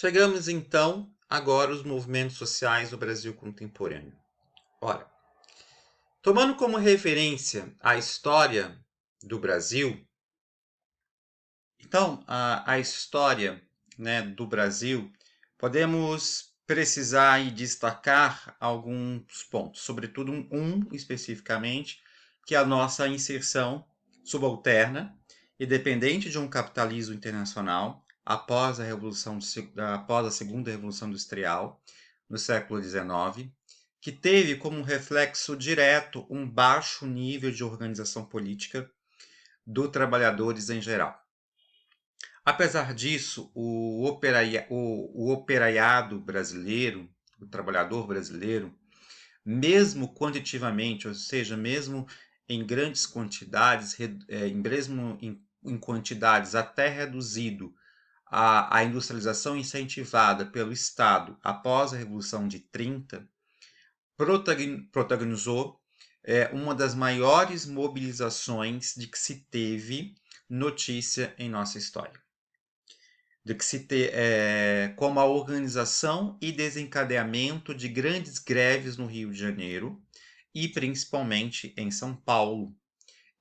Chegamos então agora aos movimentos sociais do Brasil contemporâneo. Ora, tomando como referência a história do Brasil, então a história, né, do Brasil, podemos precisar e destacar alguns pontos, sobretudo um especificamente, que é a nossa inserção subalterna e dependente de um capitalismo internacional após a segunda revolução industrial no século XIX, que teve como reflexo direto um baixo nível de organização política dos trabalhadores em geral. Apesar disso, o operaiado brasileiro, o trabalhador brasileiro, mesmo quantitativamente, ou seja, mesmo em grandes quantidades, mesmo em quantidades até reduzido a industrialização incentivada pelo Estado após a Revolução de 30, protagonizou uma das maiores mobilizações de que se teve notícia em nossa história. De que se ter como a organização e desencadeamento de grandes greves no Rio de Janeiro e principalmente em São Paulo,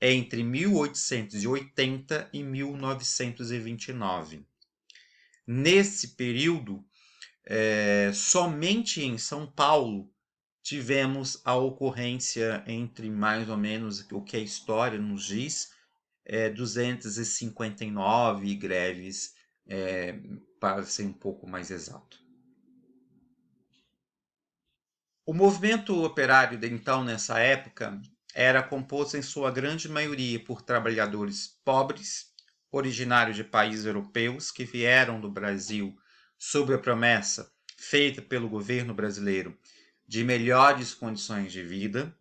entre 1880 e 1929. Nesse período, somente em São Paulo tivemos a ocorrência entre mais ou menos o que a história nos diz, 259 greves, para ser um pouco mais exato. O movimento operário, então, nessa época, era composto em sua grande maioria por trabalhadores pobres, originários de países europeus que vieram do Brasil sob a promessa feita pelo governo brasileiro de melhores condições de vida,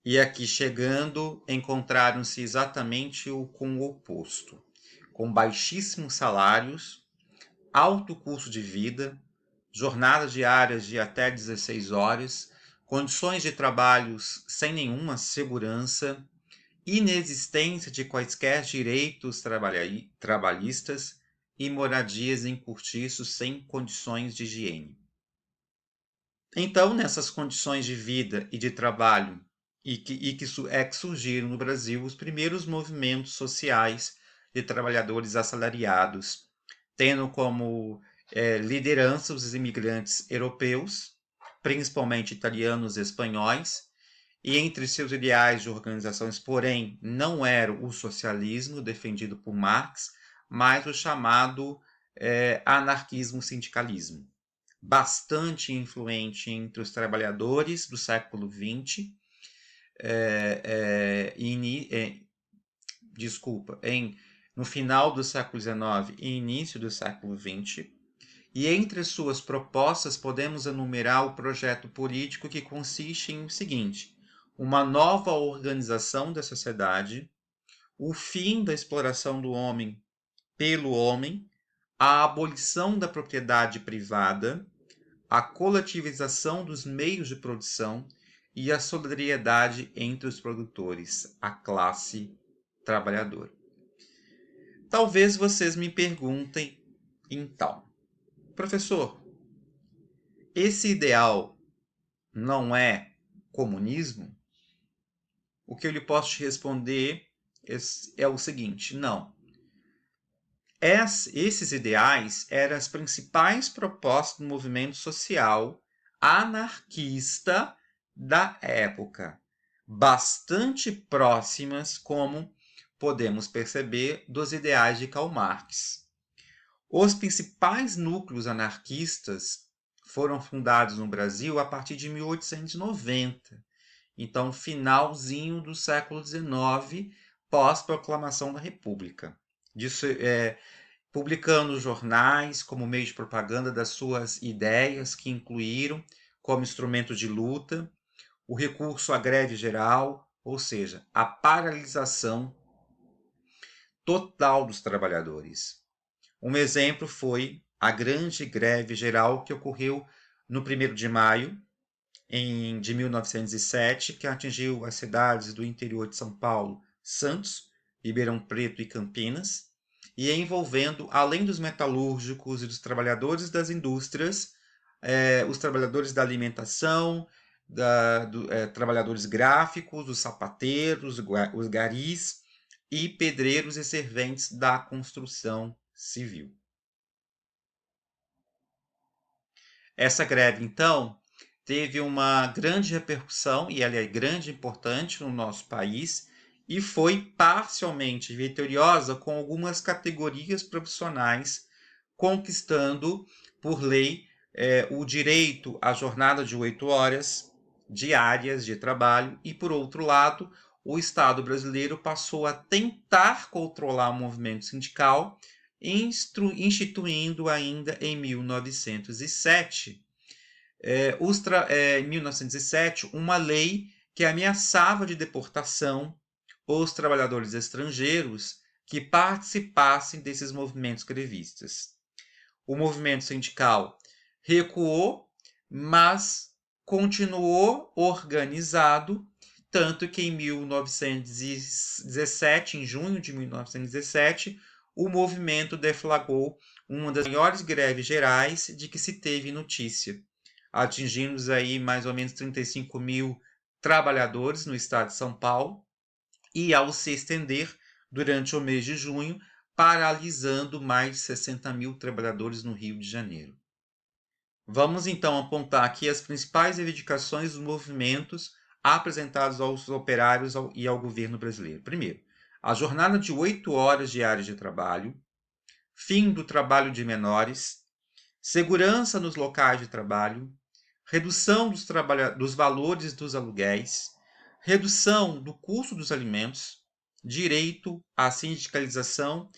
e aqui chegando encontraram-se exatamente com o oposto, com baixíssimos salários, alto custo de vida, jornadas diárias de até 16 horas, condições de trabalhos sem nenhuma segurança, inexistência de quaisquer direitos trabalhistas e moradias em cortiços sem condições de higiene. Então, nessas condições de vida e de trabalho, que surgiram no Brasil os primeiros movimentos sociais de trabalhadores assalariados, tendo como liderança os imigrantes europeus, principalmente italianos e espanhóis, e entre seus ideais de organizações, porém, não era o socialismo defendido por Marx, mas o chamado anarquismo-sindicalismo, bastante influente entre os trabalhadores do século XX, no final do século XIX e início do século XX. E entre suas propostas podemos enumerar o projeto político que consiste em o seguinte: uma nova organização da sociedade, o fim da exploração do homem pelo homem, a abolição da propriedade privada, a coletivização dos meios de produção e a solidariedade entre os produtores, a classe trabalhadora. Talvez vocês me perguntem, então, professor, esse ideal não é comunismo? O que eu lhe posso te responder é o seguinte: não. Esses ideais eram as principais propostas do movimento social anarquista da época, bastante próximas, como podemos perceber, dos ideais de Karl Marx. Os principais núcleos anarquistas foram fundados no Brasil a partir de 1890, então finalzinho do século XIX, pós-proclamação da República. Publicando jornais como meio de propaganda das suas ideias, que incluíram, como instrumento de luta, o recurso à greve geral, ou seja, a paralisação total dos trabalhadores. Um exemplo foi a grande greve geral que ocorreu no 1º de maio de 1907, que atingiu as cidades do interior de São Paulo, Santos, Ribeirão Preto e Campinas, e envolvendo, além dos metalúrgicos e dos trabalhadores das indústrias, os trabalhadores da alimentação, trabalhadores gráficos, os sapateiros, os garis e pedreiros e serventes da construção civil. Essa greve, então, teve uma grande repercussão, e ela é grande e importante no nosso país, e foi parcialmente vitoriosa com algumas categorias profissionais, conquistando, por lei, o direito à jornada de 8 horas diárias de trabalho, e, por outro lado, o Estado brasileiro passou a tentar controlar o movimento sindical, instituindo ainda em 1907, em 1907, uma lei que ameaçava de deportação os trabalhadores estrangeiros que participassem desses movimentos grevistas. O movimento sindical recuou, mas continuou organizado, tanto que em 1917, em junho de 1917, o movimento deflagrou uma das maiores greves gerais de que se teve notícia, atingindo aí mais ou menos 35 mil trabalhadores no estado de São Paulo, e ao se estender durante o mês de junho, paralisando mais de 60 mil trabalhadores no Rio de Janeiro. Vamos então apontar aqui as principais reivindicações dos movimentos apresentados aos operários e ao governo brasileiro. Primeiro, a jornada de 8 horas diárias de trabalho, fim do trabalho de menores, segurança nos locais de trabalho, redução dos valores dos aluguéis, redução do custo dos alimentos, direito à sindicalização,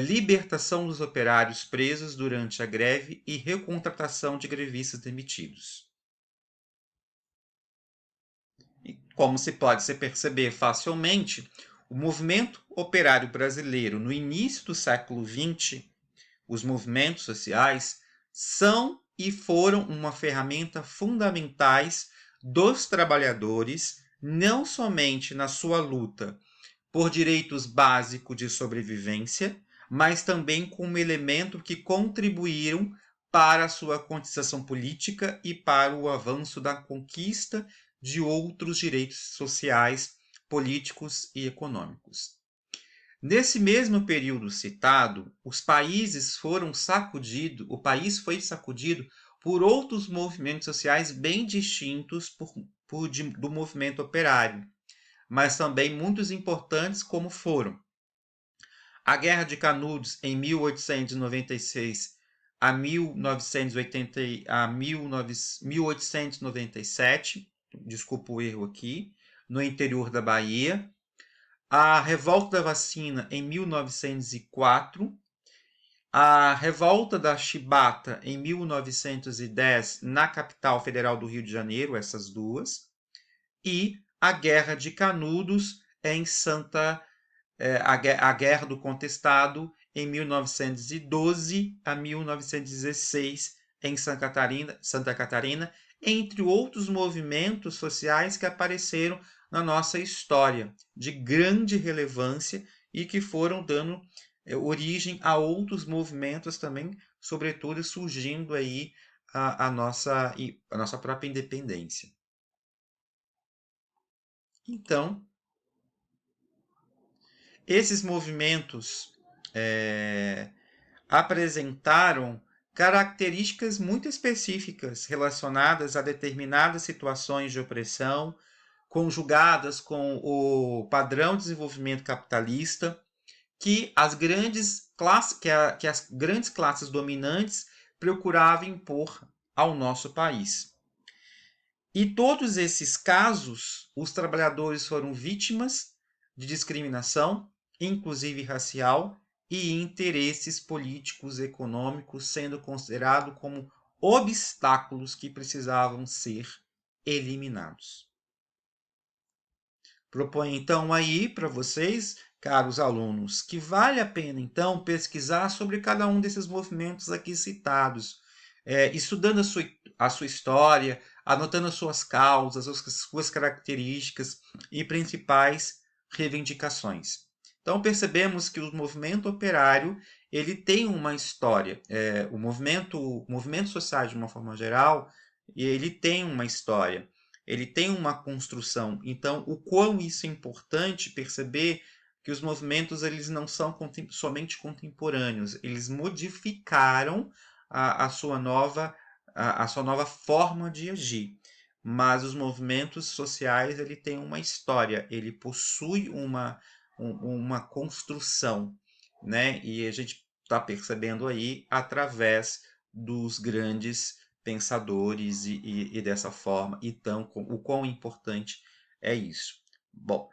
libertação dos operários presos durante a greve e recontratação de grevistas demitidos. E como se pode se perceber facilmente, o movimento operário brasileiro no início do século XX, os movimentos sociais, são e foram uma ferramenta fundamentais dos trabalhadores, não somente na sua luta por direitos básicos de sobrevivência, mas também como elemento que contribuíram para a sua contestação política e para o avanço da conquista de outros direitos sociais, políticos e econômicos. Nesse mesmo período citado, o país foi sacudido por outros movimentos sociais bem distintos do movimento operário, mas também muitos importantes, como foram a Guerra de Canudos em 1896 a 1897, desculpa o erro aqui, no interior da Bahia, a Revolta da Vacina em 1904, a Revolta da Chibata em 1910 na capital federal do Rio de Janeiro, essas duas, e a Guerra de Canudos a Guerra do Contestado em 1912 a 1916 em Santa Catarina, entre outros movimentos sociais que apareceram na nossa história, de grande relevância e que foram dando origem a outros movimentos também, sobretudo surgindo aí a nossa própria independência. Então, esses movimentos apresentaram características muito específicas relacionadas a determinadas situações de opressão, conjugadas com o padrão de desenvolvimento capitalista que as grandes classes dominantes procuravam impor ao nosso país. E todos esses casos, os trabalhadores foram vítimas de discriminação, inclusive racial, e interesses políticos e econômicos sendo considerados como obstáculos que precisavam ser eliminados. Proponho então aí para vocês, caros alunos, que vale a pena então pesquisar sobre cada um desses movimentos aqui citados, estudando a sua história, anotando as suas causas, as suas características e principais reivindicações. Então percebemos que o movimento operário ele tem uma história. O movimento social de uma forma geral, ele tem uma história, ele tem uma construção. Então, o quão isso é importante perceber que os movimentos eles não são somente contemporâneos, eles modificaram a sua a sua nova forma de agir. Mas os movimentos sociais ele tem uma história, ele possui uma construção, né? E a gente está percebendo aí através dos grandes pensadores e dessa forma, então o quão importante é isso. Bom,